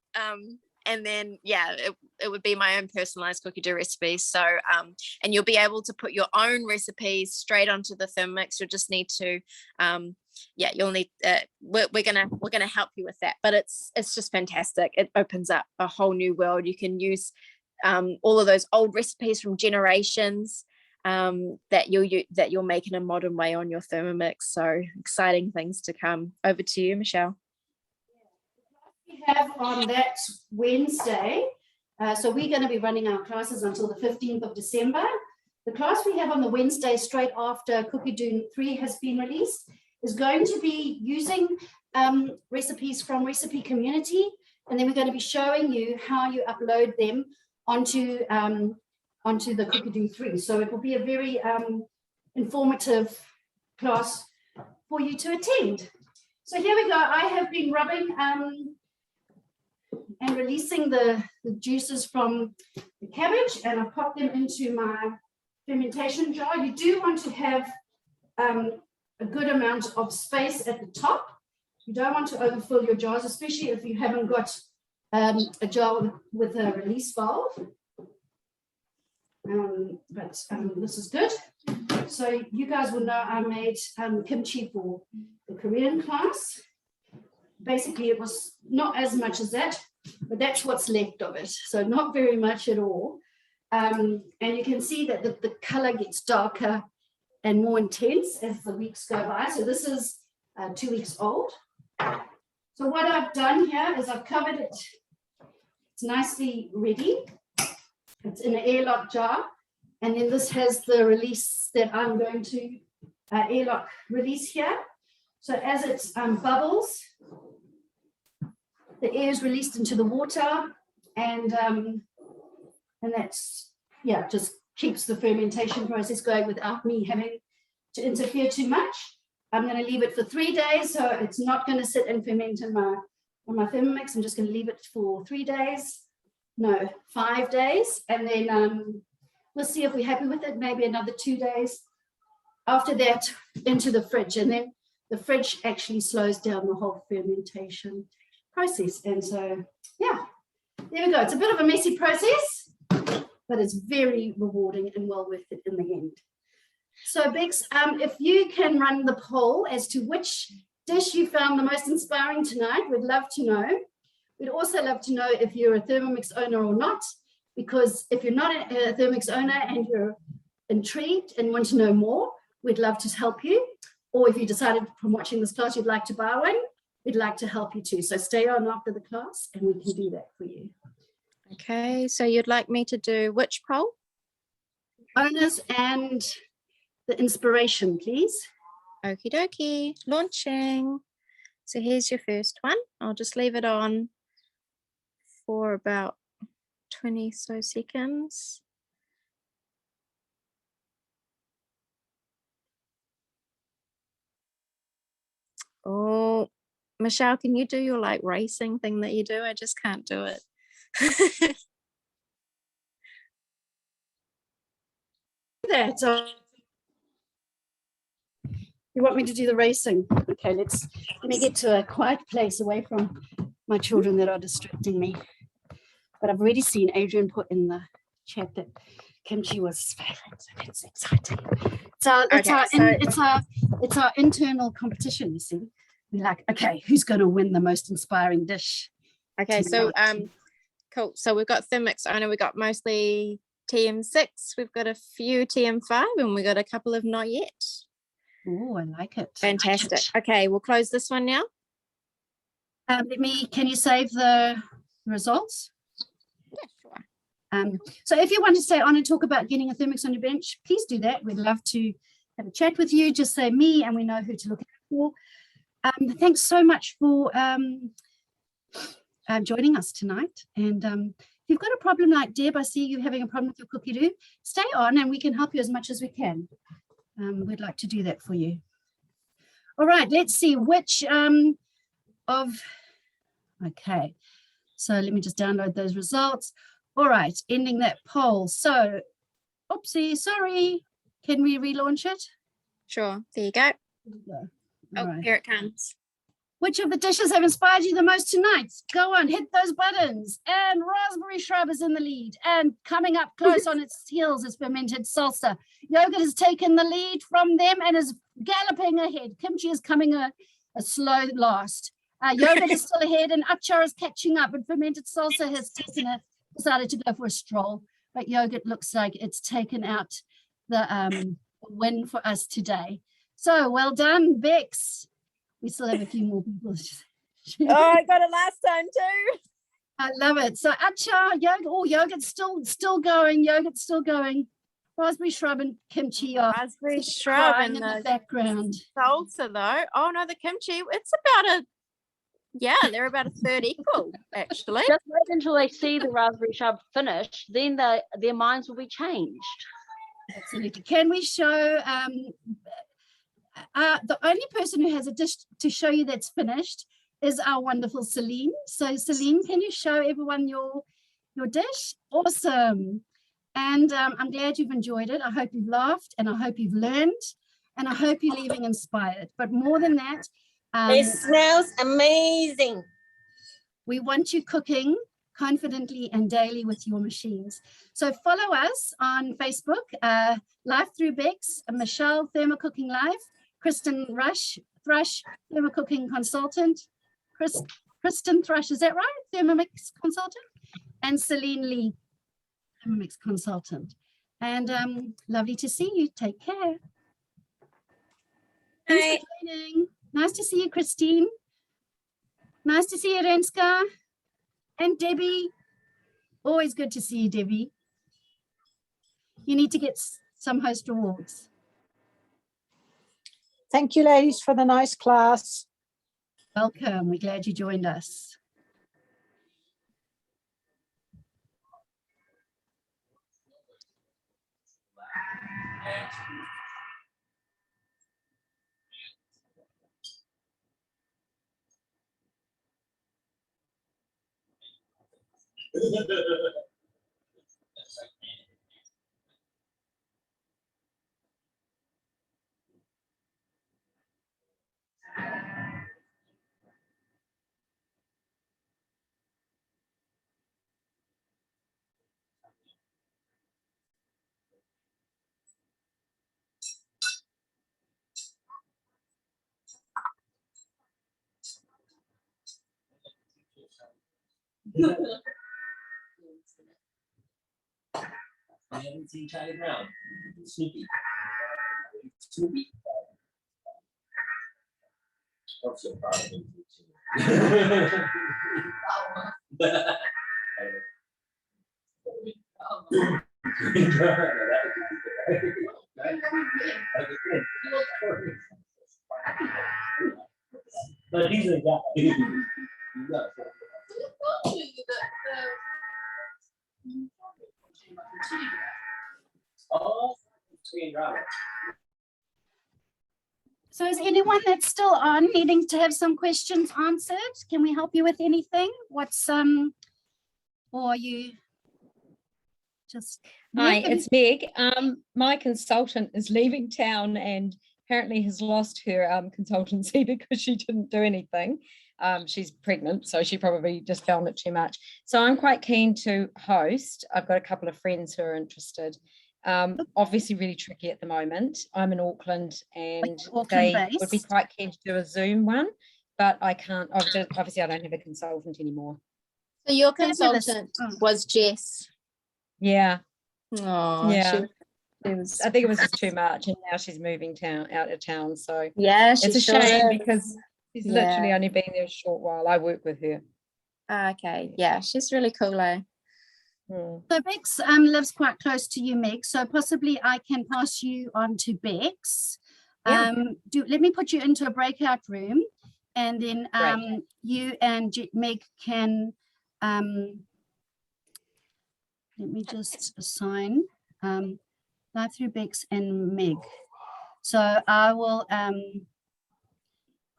And then, yeah, it would be my own personalized cookie dough recipe. So, and you'll be able to put your own recipes straight onto the Thermomix. You'll just need to, yeah, you'll need, we're gonna help you with that. But it's just fantastic. It opens up a whole new world. You can use all of those old recipes from generations that you'll make in a modern way on your Thermomix. So exciting things to come. Over to you, Michelle. We have on that Wednesday, so we're going to be running our classes until the 15th of December. The class we have on the Wednesday straight after Cookie Dough 3 has been released is going to be using recipes from Recipe Community, and then we're going to be showing you how you upload them onto the Cookie Dough 3. So it will be a very informative class for you to attend. So here we go. I have been rubbing and releasing the juices from the cabbage, and I've popped them into my fermentation jar. You do want to have a good amount of space at the top. You don't want to overfill your jars, especially if you haven't got a jar with a release valve. But this is good. So you guys will know I made kimchi for the Korean class. Basically, it was not as much as that, but that's what's left of it. So not very much at all. And you can see that the color gets darker and more intense as the weeks go by. So this is 2 weeks old. So what I've done here is I've covered it. It's nicely ready. It's in an airlock jar. And then this has the release that I'm going to airlock release here. So as it bubbles, the air is released into the water, and that's, yeah, just keeps the fermentation process going without me having to interfere too much. I'm going to leave it for 3 days, so it's not going to sit and ferment in my Thermomix. I'm just going to leave it for 3 days, no, 5 days, and then we'll see if we're happy with it, maybe another 2 days. After that, into the fridge, and then the fridge actually slows down the whole fermentation process. And so, yeah, there we go. It's a bit of a messy process, but it's very rewarding and well worth it in the end. So Bex, if you can run the poll as to which dish you found the most inspiring tonight, we'd love to know. We'd also love to know if you're a Thermomix owner or not, because if you're not a Thermomix owner and you're intrigued and want to know more, we'd love to help you. Or if you decided from watching this class you'd like to buy one, we'd like to help you too. So stay on after the class and we can do that for you. Okay, so you'd like me to do which poll? Owners and the inspiration, please. Okie dokie, launching. So here's your first one. I'll just leave it on for about 20 so seconds. Oh, Michelle, can you do your like racing thing that you do? I just can't do it. That you want me to do the racing? Okay, let me get to a quiet place away from my children that are distracting me. But I've already seen Adrian put in the chat that kimchi was his favorite, so that's exciting. It's our internal competition, you see. We're like, okay, who's going to win the most inspiring dish? Okay, so cool. So we've got Thermomix owner, we've got mostly TM6, we've got a few TM5, and we've got a couple of not yet. Oh, I like it. Fantastic. Okay, we'll close this one now. Can you save the results? Yeah, sure. So if you want to stay on and talk about getting a Thermomix on your bench, please do that. We'd love to have a chat with you. Just say me and we know who to look out for. Thanks so much for joining us tonight. And if you've got a problem like Deb, I see you having a problem with your cookie dough, stay on and we can help you as much as we can. We'd like to do that for you. All right, let's see which okay. So let me just download those results. All right, ending that poll. So, oopsie, sorry. Can we relaunch it? Sure. There you go. All Oh, right. here it comes. Which of the dishes have inspired you the most tonight? Go on, hit those buttons. And raspberry shrub is in the lead. And coming up close on its heels is fermented salsa. Yogurt has taken the lead from them and is galloping ahead. Kimchi is coming a slow last. Yogurt is still ahead and achar is catching up. And fermented salsa has decided to go for a stroll. But yogurt looks like it's taken out the win for us today. So well done, Bex. We still have a few more people. Oh, I got it last time too. I love it. So achar, yogurt, yogurt's still going. Yogurt's still going. Raspberry shrub and kimchi are Raspberry shrub crying and in the the background. salsa though. Oh no, the kimchi. It's about they're about a third equal actually. Just wait until they see the raspberry shrub finish, then their minds will be changed. Absolutely. Can we show the only person who has a dish to show you that's finished is our wonderful Celine. So Celine, can you show everyone your dish? Awesome. And I'm glad you've enjoyed it. I hope you've laughed and I hope you've learned and I hope you're leaving inspired. But more than that, It smells amazing. we want you cooking confidently and daily with your machines. So follow us on Facebook, Live Through Bex, Michelle, Thermo Cooking Live, Kristen Thrush, Thermo Cooking Consultant, Kristen Thrush, is that right? Thermomix Consultant, and Celine Lee, Thermomix Consultant. And lovely to see you. Take care. Thanks for joining. Nice to see you, Christine. Nice to see you, Renska. And Debbie. Always good to see you, Debbie. You need to get some host rewards. Thank you, ladies, for the nice class. Welcome. We're glad you joined us. I haven't seen Charlie Brown. Snoopy. Snoopy. I'm so proud of him. But he's a guy. Oh, So is anyone that's still on needing to have some questions answered? Can we help you with anything? What's or are you just Hi, Meg, have it's Meg. My consultant is leaving town and apparently has lost her consultancy because she didn't do anything. She's pregnant, so she probably just found it too much. So I'm quite keen to host. I've got a couple of friends who are interested. Obviously really tricky at the moment. I'm in Auckland and they would be quite keen to do a Zoom one, but I can't, obviously I don't have a consultant anymore. So your Fabulous. consultant was Jess. Yeah. Oh, Yeah. she was. I think it was just too much, and now she's moving out of town. So Yeah, it's a sure shame is. because she's Yeah. literally only been there a short while. I work with her. Okay, yeah, she's really cool, eh? Hmm. So Bex lives quite close to you, Meg. So possibly I can pass you on to Bex. Yeah. Let me put you into a breakout room, and then Great. you and Meg can. Let me just assign Live Through Bex and Meg. So I will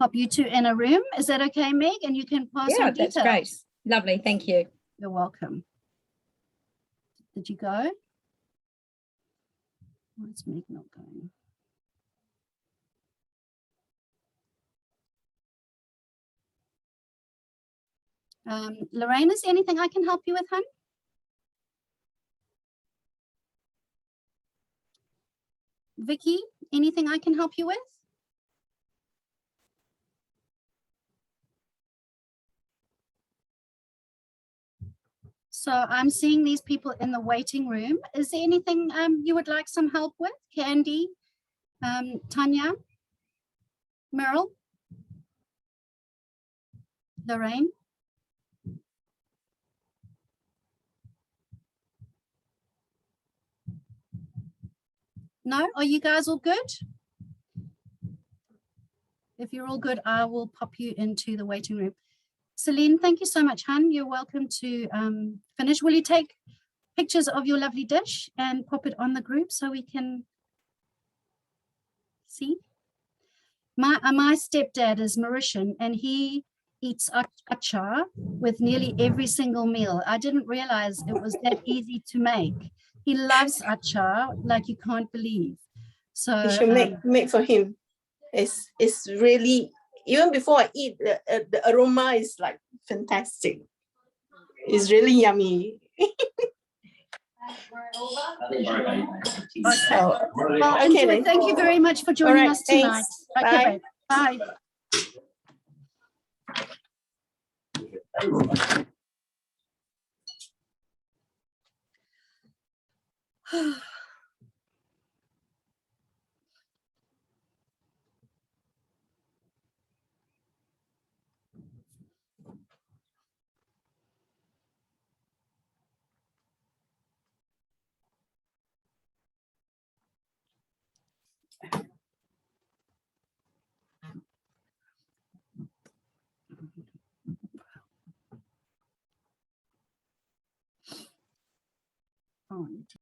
pop you two in a room. Is that okay, Meg? And you can pass Yeah, on that's details. great. Lovely, thank you. You're welcome. Did you go? Why is Meg not going? Lorraine, is there anything I can help you with, hon? Vicky, anything I can help you with? So I'm seeing these people in the waiting room. Is there anything you would like some help with? Candy, Tanya, Meryl, Lorraine? No, are you guys all good? If you're all good, I will pop you into the waiting room. Celine, thank you so much, hun. You're welcome to finish. Will you take pictures of your lovely dish and pop it on the group so we can see? My stepdad is Mauritian and he eats achar with nearly every single meal. I didn't realize it was that easy to make. He loves achar like you can't believe. So You should make for him. It's really, even before I eat, the aroma is like fantastic. It's really yummy. okay. So, Well, okay enjoy. then. Thank you very much for joining All right, us tonight. thanks. Okay, Bye. bye. Oh,